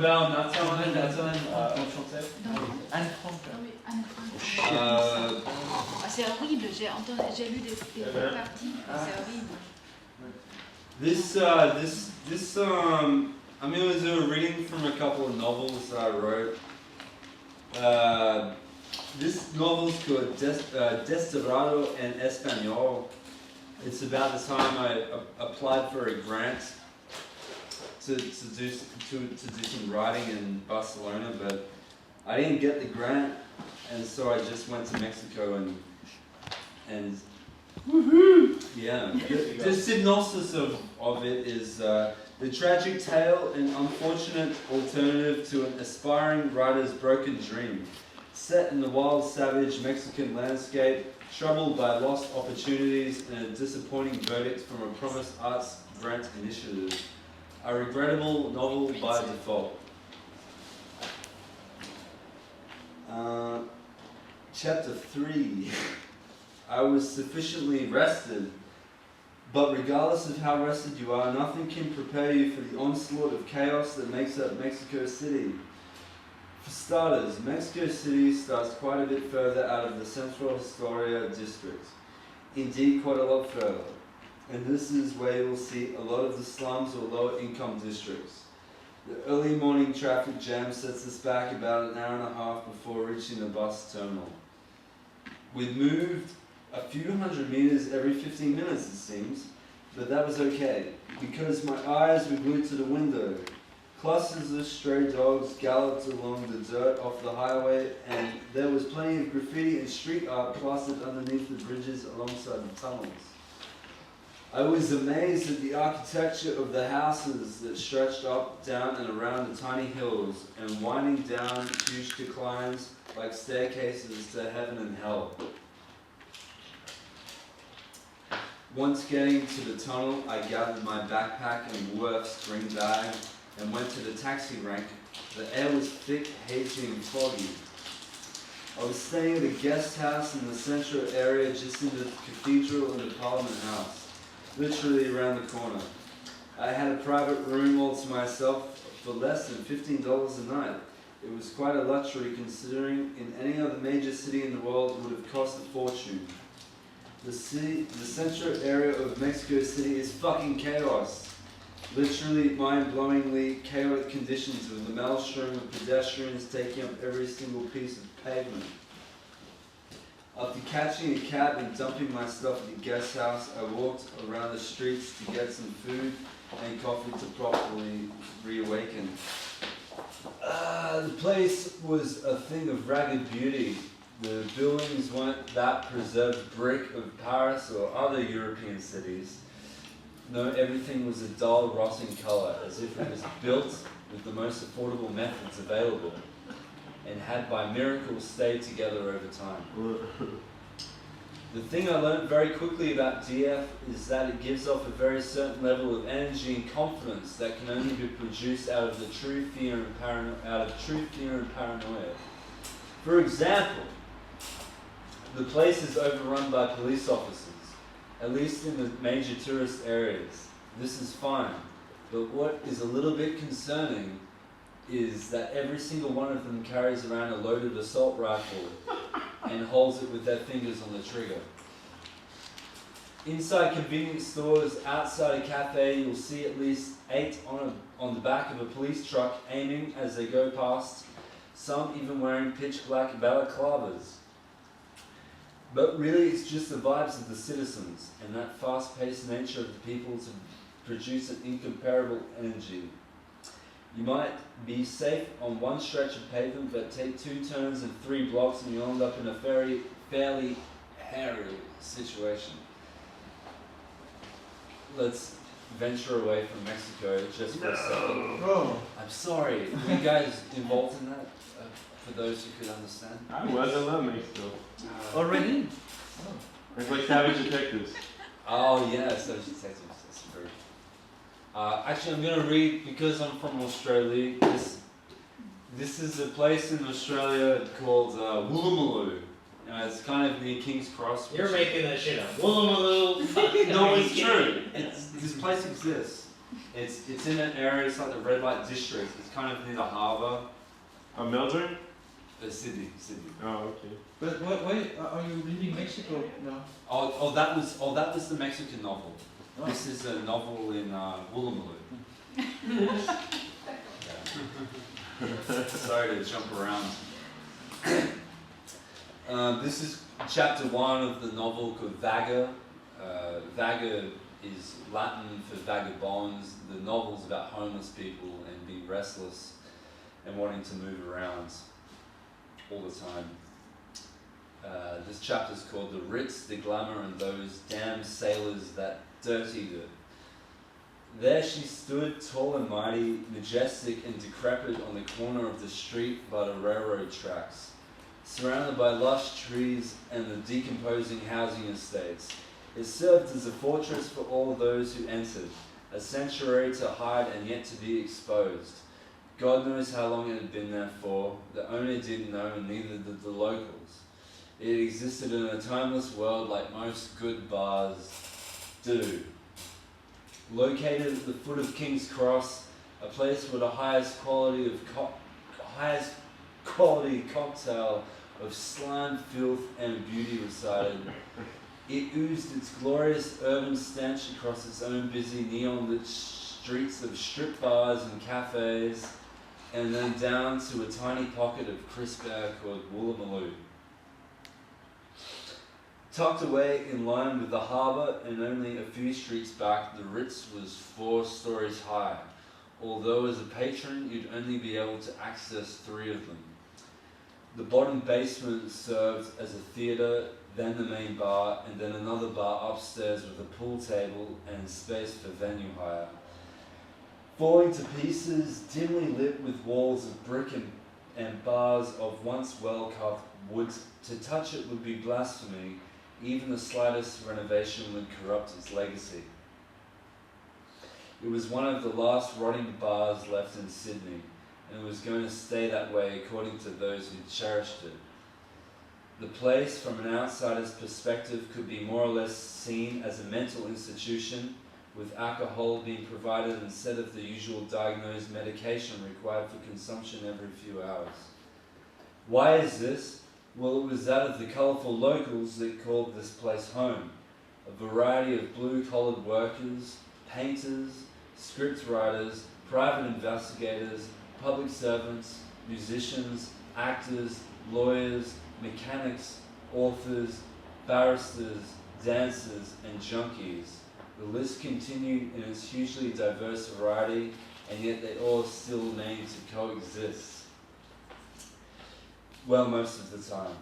on chantait. Anne Frank. Oui, Anne Frank. C'est horrible, j'ai lu des parties, c'est horrible. I mean, it was a reading from a couple of novels that I wrote. This novel's called Desperado en Español. It's about the time I applied for a grant to do some writing in Barcelona, but I didn't get the grant, and so I just went to Mexico and woohoo! Yeah. The synopsis of it is the tragic tale and unfortunate alternative to an aspiring writer's broken dream. Set in the wild, savage Mexican landscape, troubled by lost opportunities and a disappointing verdict from a promised arts grant initiative. A regrettable novel by default. Chapter 3. I was sufficiently rested, but regardless of how rested you are, nothing can prepare you for the onslaught of chaos that makes up Mexico City. For starters, Mexico City starts quite a bit further out of the Central Historia district. Indeed, quite a lot further. And this is where you'll see a lot of the slums or lower income districts. The early morning traffic jam sets us back about an hour and a half before reaching the bus terminal. We moved a few hundred meters every 15 minutes, it seems, but that was okay, because my eyes were glued to the window. Clusters of stray dogs galloped along the dirt off the highway, and there was plenty of graffiti and street art plastered underneath the bridges alongside the tunnels. I was amazed at the architecture of the houses that stretched up, down and around the tiny hills and winding down huge declines like staircases to heaven and hell. Once getting to the tunnel, I gathered my backpack and Worth string bag and went to the taxi rank. The air was thick, hazy and foggy. I was staying at a guest house in the central area just in the cathedral and the Parliament House, literally around the corner. I had a private room all to myself for less than $15 a night. It was quite a luxury considering in any other major city in the world it would have cost a fortune. The central area of Mexico City is fucking chaos. Literally mind-blowingly chaotic conditions with the maelstrom of pedestrians taking up every single piece of pavement. After catching a cab and dumping my stuff at the guest house, I walked around the streets to get some food and coffee to properly reawaken. The place was a thing of ragged beauty. The buildings weren't that preserved brick of Paris or other European cities. No, everything was a dull, rotting colour, as if it was built with the most affordable methods available, and had by miracle stayed together over time. The thing I learned very quickly about DF is that it gives off a very certain level of energy and confidence that can only be produced out of true fear and paranoia. For example, the place is overrun by police officers, at least in the major tourist areas. This is fine, but what is a little bit concerning is that every single one of them carries around a loaded assault rifle and holds it with their fingers on the trigger. Inside convenience stores, outside a cafe, you'll see at least 8 on the back of a police truck aiming as they go past, some even wearing pitch black balaclavas. But really it's just the vibes of the citizens and that fast-paced nature of the people to produce an incomparable energy. You might be safe on one stretch of pavement, but take 2 turns and 3 blocks and you'll end up in a fairly hairy situation. Let's venture away from Mexico just for a second. Oh. I'm sorry, were you guys involved in that? For those who could understand? I was, I love Mexico. Already? It's like Savage Detectives. Oh yeah, Savage Detectives, that's very... actually I'm going to read, because I'm from Australia, this is a place in Australia called Woolloomooloo. It's kind of near King's Cross. You're making that shit up. Woolloomooloo. No, it's true. This place exists. It's in an area, it's like the red light district. It's kind of near the harbour. Melbourne? Sydney. Oh, okay. But why are you reading Mexico now? Oh, that was the Mexican novel. Oh. This is a novel in Woolloomooloo. Sorry to jump around. This is chapter 1 of the novel called Vaga. Vaga is Latin for vagabonds. The novel's about homeless people and being restless and wanting to move around all the time. This chapter is called The Ritz, the Glamour, and Those Damned Sailors That Dirtied It. There she stood, tall and mighty, majestic and decrepit on the corner of the street by the railroad tracks, surrounded by lush trees and the decomposing housing estates. It served as a fortress for all those who entered, a sanctuary to hide and yet to be exposed. God knows how long it had been there for. The owner didn't know, and neither did the locals. It existed in a timeless world like most good bars do. Located at the foot of King's Cross, a place where the highest quality cocktail of slime, filth, and beauty resided. It oozed its glorious urban stench across its own busy neon-lit streets of strip bars and cafes, and then down to a tiny pocket of crisp air called Woolloomooloo. Tucked away in line with the harbour and only a few streets back, the Ritz was 4 stories high, although as a patron you'd only be able to access 3 of them. The bottom basement served as a theatre, then the main bar, and then another bar upstairs with a pool table and space for venue hire. Falling to pieces, dimly lit with walls of brick and bars of once well-carved wood, to touch it would be blasphemy. Even the slightest renovation would corrupt its legacy. It was one of the last rotting bars left in Sydney, and it was going to stay that way according to those who cherished it. The place, from an outsider's perspective, could be more or less seen as a mental institution, with alcohol being provided instead of the usual diagnosed medication required for consumption every few hours. Why is this? Well, it was that of the colourful locals that called this place home. A variety of blue-collared workers, painters, script writers, private investigators, public servants, musicians, actors, lawyers, mechanics, authors, barristers, dancers, and junkies. The list continued in its hugely diverse variety, and yet they all still managed to coexist. Well, most of the time.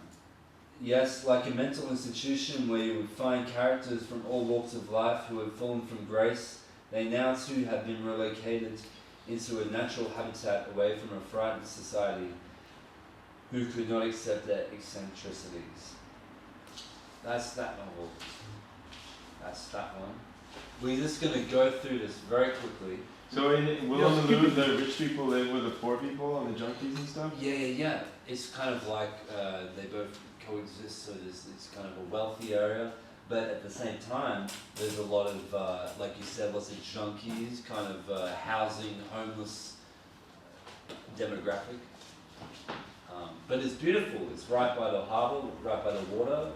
Yes, like a mental institution where you would find characters from all walks of life who had fallen from grace, they now too have been relocated into a natural habitat away from a frightened society who could not accept their eccentricities. That's that novel. That's that one. We're just going to go through this very quickly. So in Woolloomooloo, the rich people live with the poor people and the junkies and stuff? Yeah. It's kind of like they both coexist, so it's kind of a wealthy area. But at the same time, there's a lot of, like you said, lots of junkies, kind of housing, homeless demographic. But it's beautiful. It's right by the harbour, right by the water,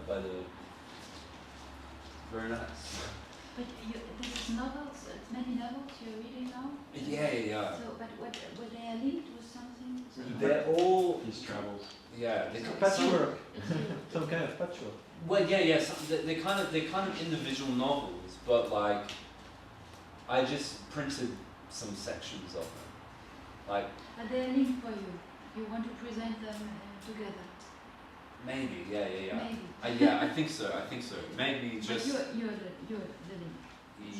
very nice. But this is novels, many novels you're reading now? Yeah. So, but what they are linked with something? They're all... His travels. Yeah. Patchwork. Some kind of patchwork. Well, yeah. They're kind of individual novels, but like, I just printed some sections of them. Like... Are they linked for you? You want to present them together? Maybe, yeah. Maybe. I think so. Maybe just... But you're the link.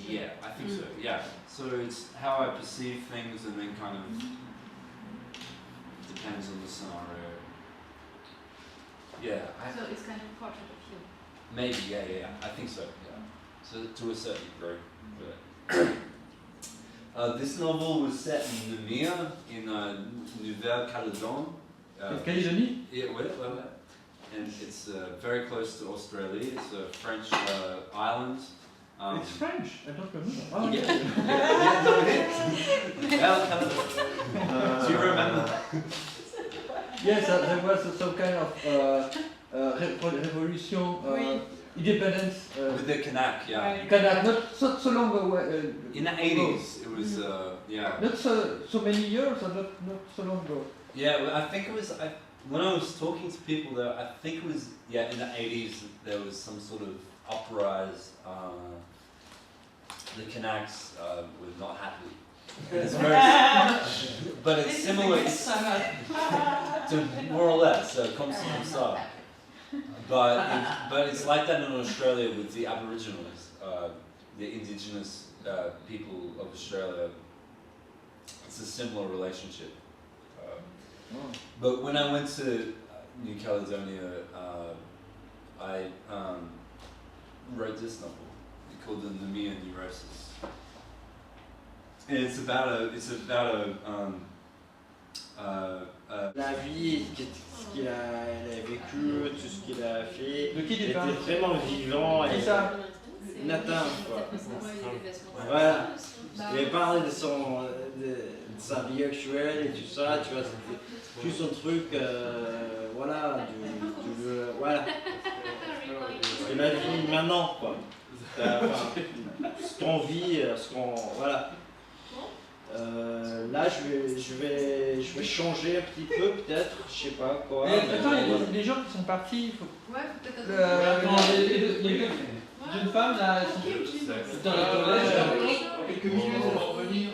Yeah, I think so, yeah. So it's how I perceive things, and then kind of depends on the scenario. Yeah. So it's kind of portrait of you. Maybe, yeah. I think so, yeah. So to a certain degree. This novel was set in Namur, in Nouvelle-Calédonie. Calédonie? Yeah, and it's very close to Australia. It's a French island. It's French, I don't remember. Oh, Yeah. yeah. No, it is. Do you remember? Yes, there was some kind of revolution, Oui. independence. With the Kanak, yeah. Kanak, not so long away. In the 80s, it was, yeah. Not so many years, or not so long ago. Yeah, well, I think it was, when I was talking to people there, I think it was, yeah, in the 80s, there was some sort of uprise. The Kanaks were not happy. It's very, but it's similar to more or less, comme ça. But it's like that in Australia with the Aboriginals, the indigenous people of Australia. It's a similar relationship. But when I went to New Caledonia, I wrote this novel called The Nemean Neurosis, and it's about La vie, ce qu'il a vécu, tout ce qu'il a fait, De qui tu était parles? vraiment vivant et C'est ça. Nathan, quoi. Voilà. Il parle de sa vie actuelle et tout ça, tu vois, c'était plus son truc, voilà, voilà. Et la vie maintenant, quoi. Enfin, ce qu'on vit, voilà. Là, je vais changer un petit peu, peut-être, je sais pas quoi. Mais attends, il y a des gens qui sont partis. Ouais, peut-être Les jeunes femmes, là, elles sont dans la collège. Quelques minutes pour revenir.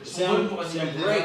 C'est un break.